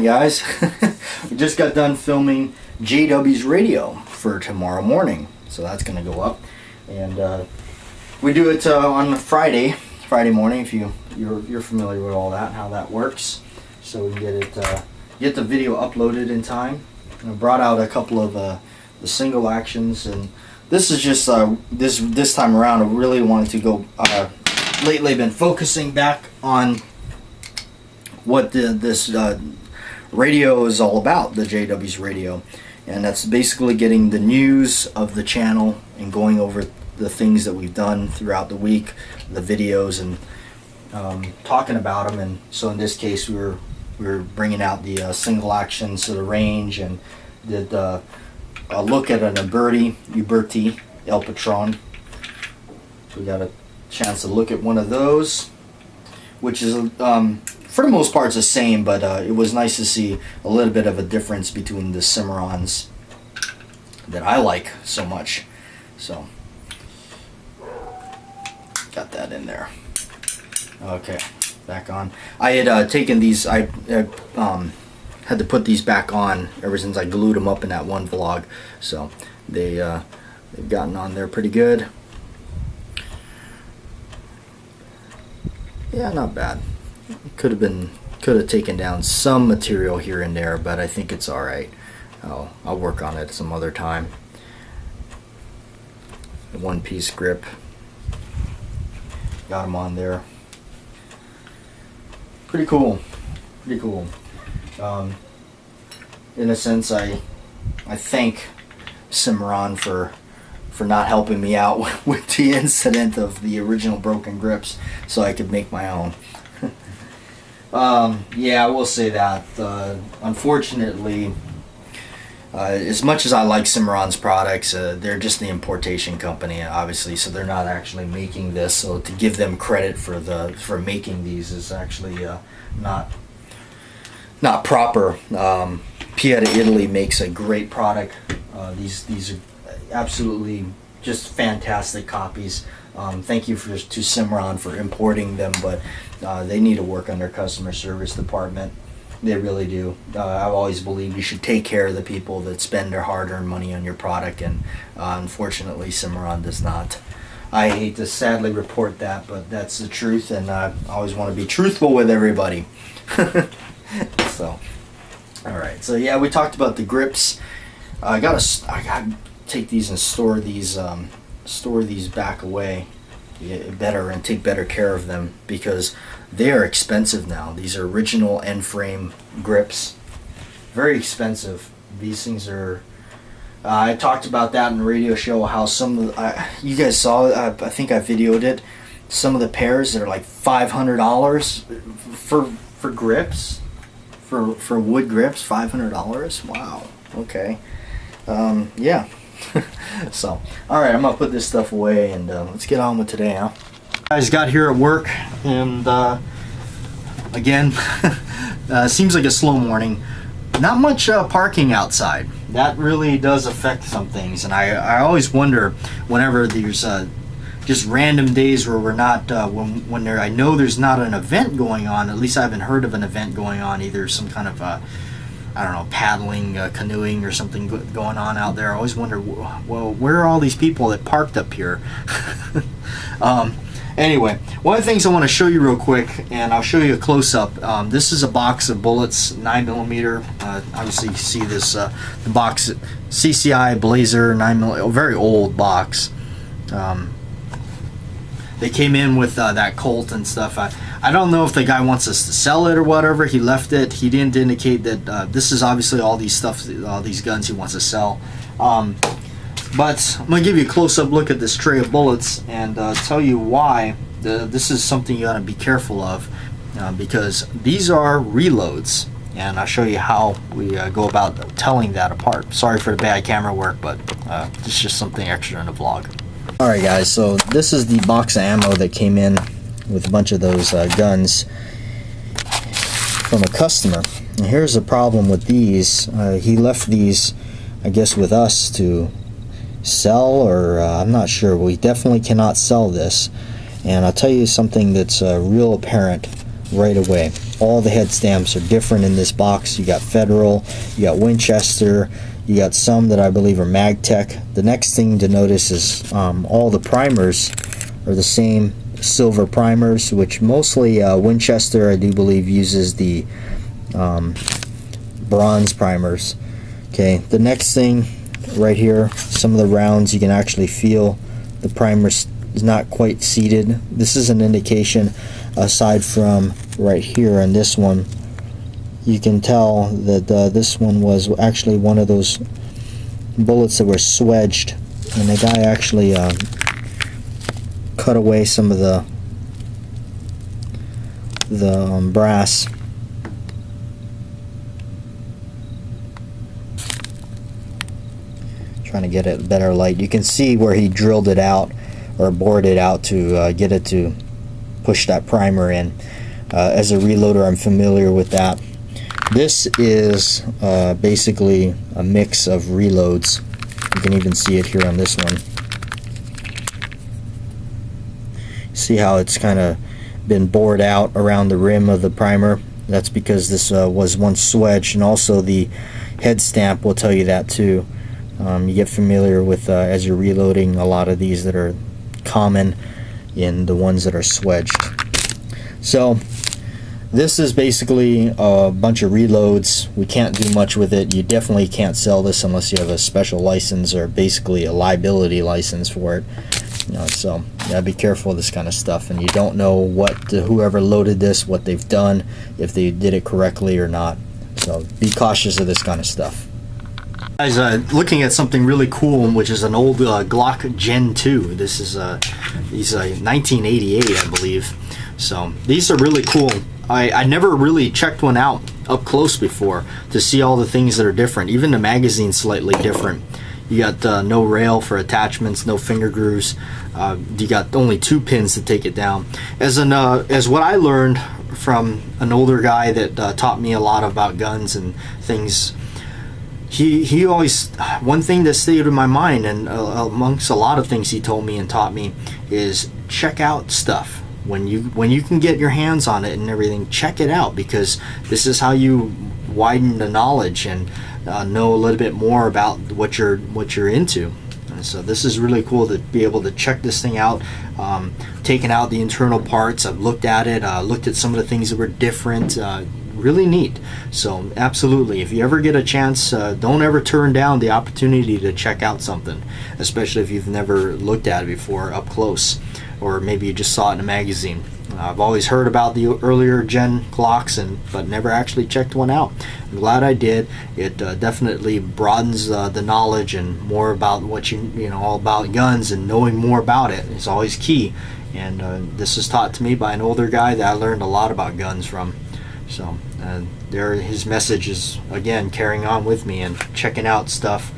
Guys, we just got done filming JW's radio for tomorrow morning, so that's going to go up, and we do it on Friday morning. If you're familiar with all that, how that works, so we get the video uploaded in time. And I brought out a couple of the single actions, and this is just this time around I really wanted to go. Lately, I've been focusing back on what this radio is all about, the JW's radio, and that's basically getting the news of the channel and going over the things that we've done throughout the week, the videos, and talking about them. And so in this case, we were bringing out the single actions of the range, and did a look at an Uberti El Patron. So we got a chance to look at one of those, which is for the most part it's the same, but it was nice to see a little bit of a difference between the Cimarrons that I like so much. So got that in there. Okay, back on. I had taken these, I had to put these back on ever since I glued them up in that one vlog, so they've gotten on there pretty good. Yeah, not bad. Could have taken down some material here and there, but I think it's all right. I'll work on it some other time. The one-piece grip, got them on there. Pretty cool. Pretty cool. In a sense, I thank Cimarron for not helping me out with the incident of the original broken grips, so I could make my own. Yeah, I will say that. Unfortunately, as much as I like Cimarron's products, they're just the importation company, obviously, so they're not actually making this. So to give them credit for making these is actually not proper. Pieta Italy makes a great product. These are absolutely just fantastic copies. Thank you to Cimarron for importing them, but they need to work on their customer service department. They really do. I've always believed you should take care of the people that spend their hard-earned money on your product, and unfortunately Cimarron does not. I hate to sadly report that, but that's the truth, and I always want to be truthful with everybody. So, all right. So yeah, we talked about the grips. I gotta take these and store these back away better and take better care of them, because they are expensive now. These are original end frame grips, very expensive. These things are I talked about that in the radio show, how some of you guys saw, I think I videoed it, some of the pairs that are like $500 for grips, for wood grips. $500. Wow. Okay. Yeah. So, alright, I'm gonna put this stuff away, and let's get on with today, huh? Guys, got here at work, and again, seems like a slow morning. Not much parking outside. That really does affect some things, and I always wonder whenever there's just random days where we're not, when I know there's not an event going on. At least I haven't heard of an event going on, either some kind of I don't know, paddling, canoeing or something going on out there. I always wonder, well, where are all these people that parked up here? Anyway, one of the things I want to show you real quick, and I'll show you a close-up. This is a box of bullets, 9mm. Obviously, you see this, the box, CCI Blazer 9mm, a very old box. They came in with that Colt and stuff. I don't know if the guy wants us to sell it or whatever. He left it. He didn't indicate that this is obviously all these guns he wants to sell. But I'm going to give you a close-up look at this tray of bullets and tell you why this is something you got to be careful of, because these are reloads, and I'll show you how we go about telling that apart. Sorry for the bad camera work, but it's just something extra in the vlog. Alright guys, so this is the box of ammo that came in with a bunch of those guns from a customer. And here's the problem with these. He left these, I guess, with us to sell, or I'm not sure. We definitely cannot sell this. And I'll tell you something that's real apparent right away. All the head stamps are different in this box. You got Federal, you got Winchester, you got some that I believe are Magtech. The next thing to notice is all the primers are the same silver primers, which mostly Winchester, I do believe, uses the bronze primers. Okay, the next thing right here, some of the rounds you can actually feel the primer is not quite seated. This is an indication, aside from right here on this one, you can tell that this one was actually one of those bullets that were swedged, and the guy actually cut away some of the brass. Trying to get it better light. You can see where he drilled it out or bored it out to get it to push that primer in. As a reloader, I'm familiar with that. This is basically a mix of reloads. You can even see it here on this one. See how it's kind of been bored out around the rim of the primer? That's because this was once swedged, and also the head stamp will tell you that too. You get familiar with, as you're reloading, a lot of these that are common in the ones that are swedged. So this is basically a bunch of reloads. We can't do much with it. You definitely can't sell this unless you have a special license or basically a liability license for it. You know, so yeah, be careful of this kind of stuff, and you don't know what whoever loaded this, what they've done, if they did it correctly or not. So be cautious of this kind of stuff. Guys, looking at something really cool, which is an old Glock Gen 2. This is these 1988, I believe. So these are really cool. I never really checked one out up close before to see all the things that are different. Even the magazine's slightly different. You got no rail for attachments, no finger grooves. You got only 2 pins to take it down. As what I learned from an older guy that taught me a lot about guns and things. He always, one thing that stayed in my mind, and amongst a lot of things he told me and taught me, is check out stuff when you can get your hands on it and everything. Check it out, because this is how you widen the knowledge and know a little bit more about what you're into. And so this is really cool to be able to check this thing out. Taking out the internal parts, I've looked at it, looked at some of the things that were different. Really neat. So absolutely, if you ever get a chance, don't ever turn down the opportunity to check out something, especially if you've never looked at it before up close, or maybe you just saw it in a magazine. I've always heard about the earlier gen Glocks, but never actually checked one out. I'm glad I did. It definitely broadens the knowledge, and more about what you know all about guns, and knowing more about it is always key. And this was taught to me by an older guy that I learned a lot about guns from. So there, his message is again carrying on with me and checking out stuff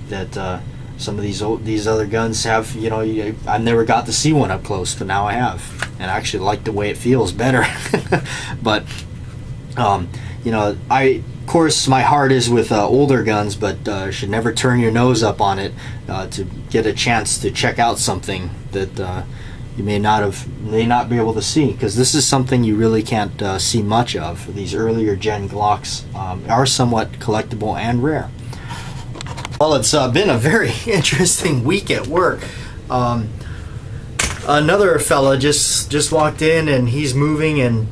that some of these other guns have. You know, I never got to see one up close, but now I have, and I actually like the way it feels better. But you know, of course my heart is with older guns, but should never turn your nose up on it to get a chance to check out something that you may not be able to see, because this is something you really can't see much of. These earlier gen Glocks are somewhat collectible and rare. Well, it's been a very interesting week at work. Another fella just walked in, and he's moving, and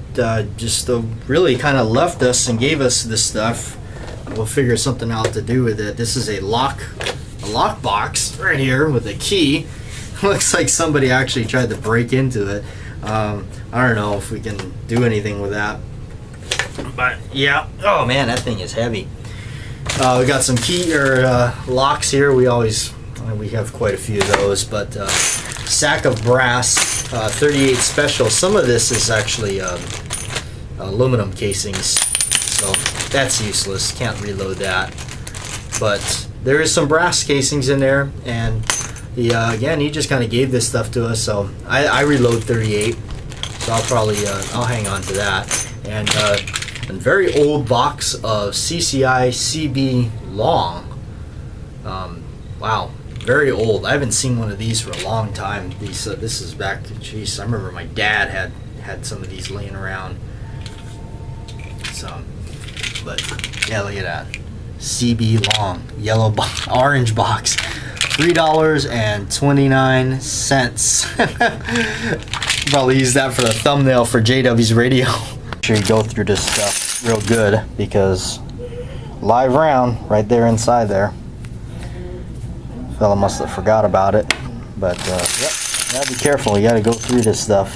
just really kind of left us and gave us this stuff. We'll figure something out to do with it. This is a lock box right here with a key. Looks like somebody actually tried to break into it. I don't know if we can do anything with that, but yeah. Oh man, that thing is heavy. We got some key locks here. We have quite a few of those, but sack of brass, 38 special. Some of this is actually aluminum casings, so that's useless. Can't reload that. But there is some brass casings in there, and again, he just kind of gave this stuff to us, so I reload 38, so I'll hang on to that. And a very old box of CCI CB long. Wow, very old. I haven't seen one of these for a long time. This is back, geez, I remember my dad had some of these laying around. So, but yeah, look at that. CB Long, yellow box, orange box, $3.29. Probably use that for the thumbnail for JW's radio. Make sure you go through this stuff real good because live round right there inside there. Fella must have forgot about it, but yep, gotta be careful. You gotta go through this stuff.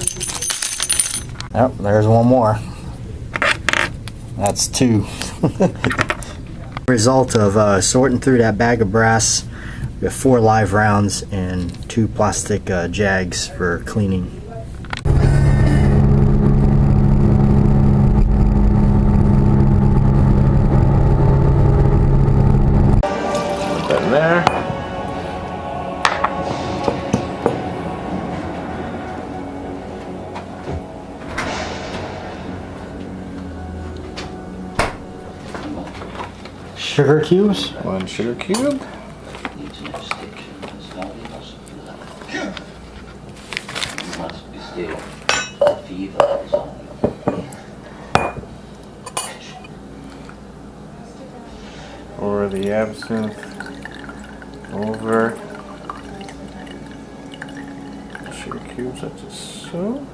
Yep, there's one more. That's 2. Result of sorting through that bag of brass. We have 4 live rounds and 2 plastic jags for cleaning. Put that in there. Sugar cubes? 1 sugar cube. Or the absinthe over sugar cubes, such as so.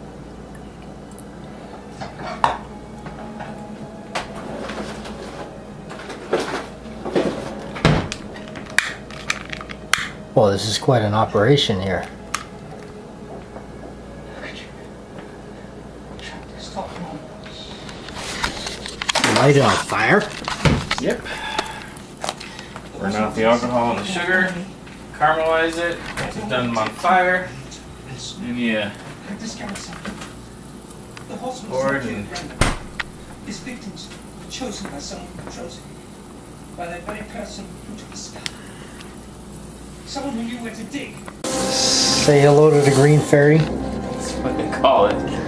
Well, this is quite an operation here. Light it on fire? Yep. Burn out the alcohol and the sugar, caramelize it, once it's done on fire, and yeah, pour it and his victims were chosen by someone who chose him, by that very person who took the sky. Someone who knew where to dig. Say hello to the Green Fairy. that's what they call it.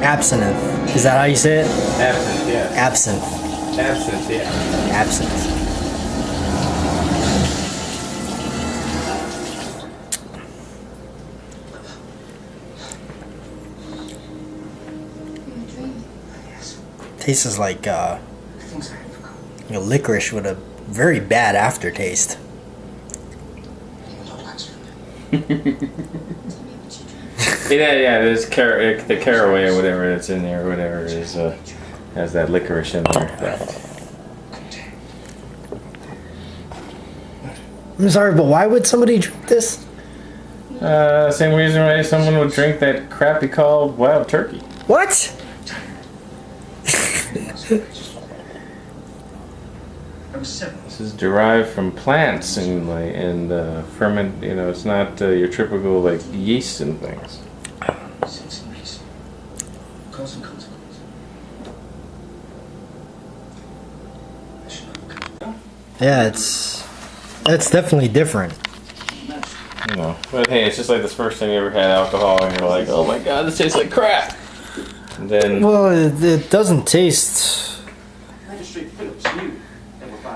Absinthe. Is that how you say it? Absinthe, yeah. Absinthe. Absinthe, yeah. Absinthe. Tastes like licorice with a very bad aftertaste. Yeah, there's the caraway or whatever that's in there, or whatever is has that licorice in there. I'm sorry, but why would somebody drink this? Same reason why someone would drink that crap you call wild turkey. What? This is derived from plants and ferment. You know, it's not your typical like yeast and things. Yeah, it's definitely different. You know, but hey, it's just like this first time you ever had alcohol and you're like, oh my god, this tastes like crap. And then, Well, it doesn't taste.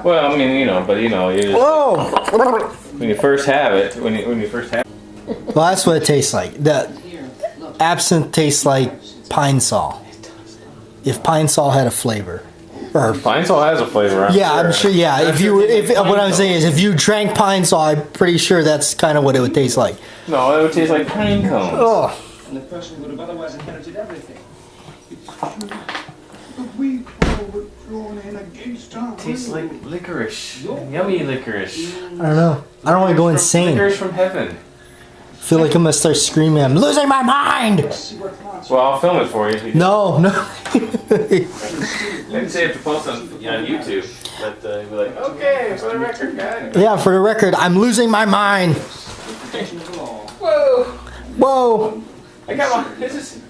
well, I mean, you know, but you know, you just, Whoa! when you first have it, when you first have. Well, that's what it tastes like. The absinthe tastes like pine sol. If pine sol had a flavor, or Pine Sol has a flavor. I'm sure. Yeah, I'm if sure you it tastes if like what pine I'm saying is if you drank pine sol, I'm pretty sure that's kind of what it would taste like. No, it would taste like pine cones. Oh, And the person would have otherwise inherited everything. Tastes like licorice. Yummy licorice. I don't know. I don't want to go insane. Licorice from heaven. I feel like I'm gonna start screaming. I'm losing my mind. Well, I'll film it for you. No. Didn't say I have to post on YouTube, but you'll be like, okay, for the record, guys. Yeah, for the record, I'm losing my mind. Whoa! Whoa. I got one. This is.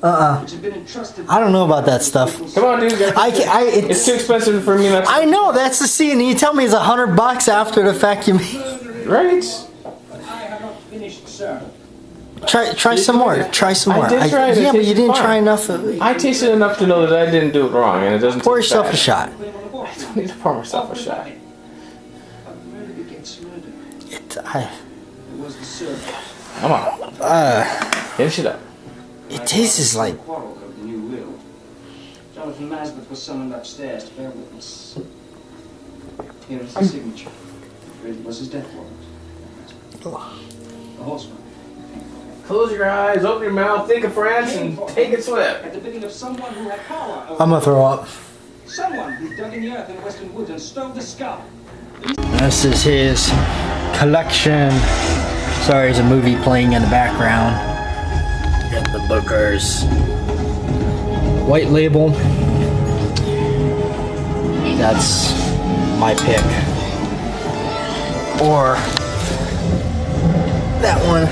I don't know about that stuff. Come on, dude. It's too expensive for me not to. I know, that's the scene. You tell me it's $100 after the fact you made. Right? Try some more. Try some more. I did try it. Yeah, It but you tasted didn't fine. try enough of it. I tasted enough to know that I didn't do it wrong, and it doesn't. Pour taste yourself bad. a shot. I don't need to pour myself a shot. It was the servant. Come on. Finish it up. It tastes like. Quarrel over the new will. Jonathan Masbeth was summoned upstairs to bear witness. Here is the signature. It was his death warrant. The horseman. Close your eyes, open your mouth, think of France, and take it swift. At the bidding of someone who had power over I'm gonna throw up. someone who dug in the earth in the western woods and stole the skull. This is his collection. Sorry, there's a movie playing in the background. Get the Bookers. White label. That's my pick. Or that one.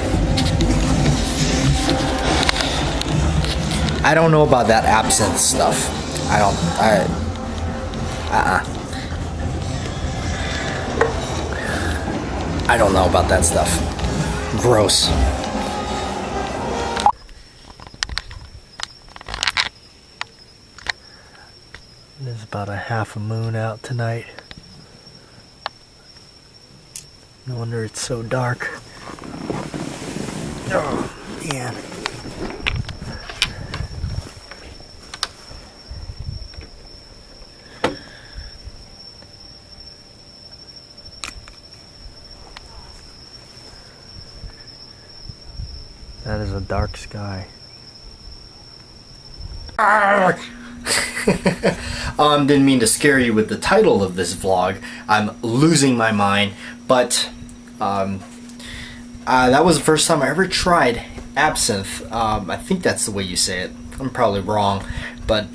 I don't know about that absinthe stuff. I don't know about that stuff. Gross. There's about a half a moon out tonight. No wonder it's so dark. Oh, man. That is a dark sky. Didn't mean to scare you with the title of this vlog. I'm losing my mind, but that was the first time I ever tried absinthe. I think that's the way you say it. I'm probably wrong, but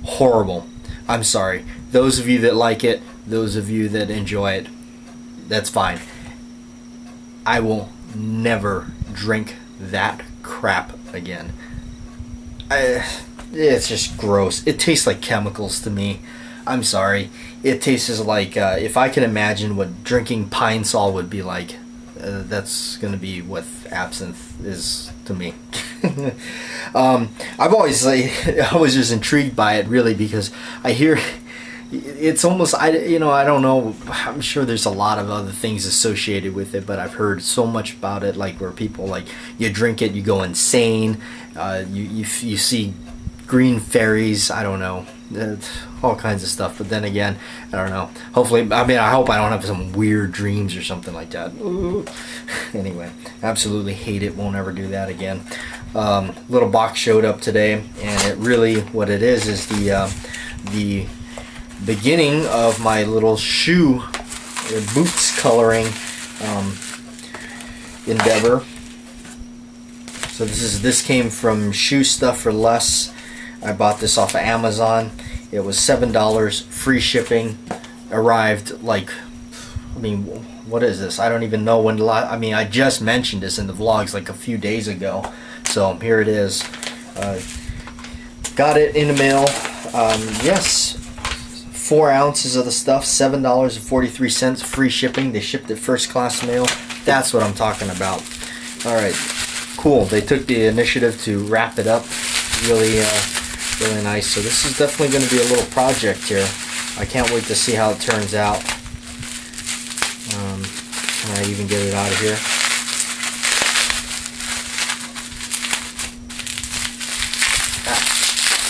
horrible. I'm sorry. Those of you that like it, those of you that enjoy it, that's fine. I will never drink that crap again. It's just gross. It tastes like chemicals to me. I'm sorry. It tastes like, if I can imagine what drinking Pine Sol would be like, that's going to be what absinthe is to me. I've always, I was just intrigued by it, really, because I hear it's almost, I don't know, I'm sure there's a lot of other things associated with it, but I've heard so much about it, like where people, like, you drink it, you go insane, you see green fairies, I don't know, all kinds of stuff. But then again, I don't know, hopefully, I hope I don't have some weird dreams or something like that. Ooh. Anyway, absolutely hate it, won't ever do that again. Little box showed up today, and it really, what it is the beginning of my little shoe boots coloring endeavor. So this came from Shoe Stuff for Less. I bought this off of Amazon. It was $7, free shipping. Arrived like, what is this? I don't even know when. I just mentioned this in the vlogs like a few days ago. So here it is. Got it in the mail. Yes. 4 ounces of the stuff, $7.43, free shipping. They shipped it first class mail. That's what I'm talking about. Alright, cool. They took the initiative to wrap it up. Really, really nice. So this is definitely going to be a little project here. I can't wait to see how it turns out. Can I even get it out of here?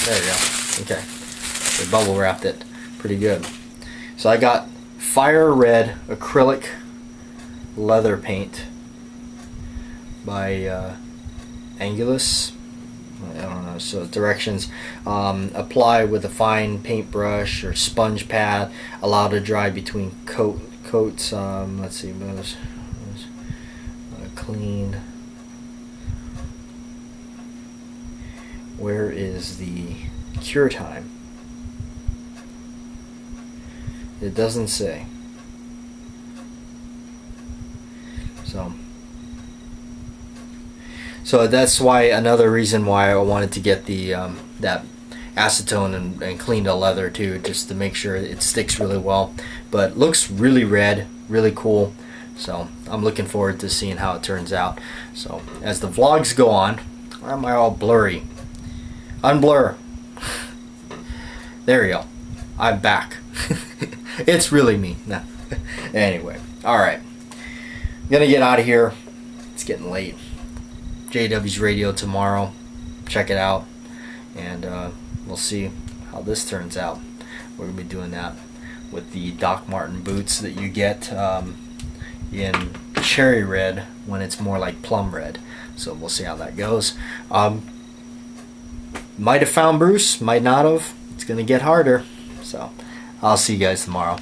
There you go. Okay. They bubble wrapped it. Pretty good. So I got Fire Red acrylic leather paint by Angelus. I don't know. So directions: apply with a fine paintbrush or sponge pad. Allow to dry between coats. Let's see. Clean. Where is the cure time? It doesn't say. So that's why, another reason why I wanted to get the that acetone and clean the leather too, just to make sure it sticks really well. But looks really red, really cool. So I'm looking forward to seeing how it turns out. So as the vlogs go on, why am I all blurry? Unblur. There we go. I'm back. It's really me. No. Anyway, all right. Gonna get out of here. It's getting late. JW's Radio tomorrow. Check it out, and we'll see how this turns out. We're gonna be doing that with the Doc Martin boots that you get in cherry red when it's more like plum red. So we'll see how that goes. Might have found Bruce, might not have. It's gonna get harder. So I'll see you guys tomorrow.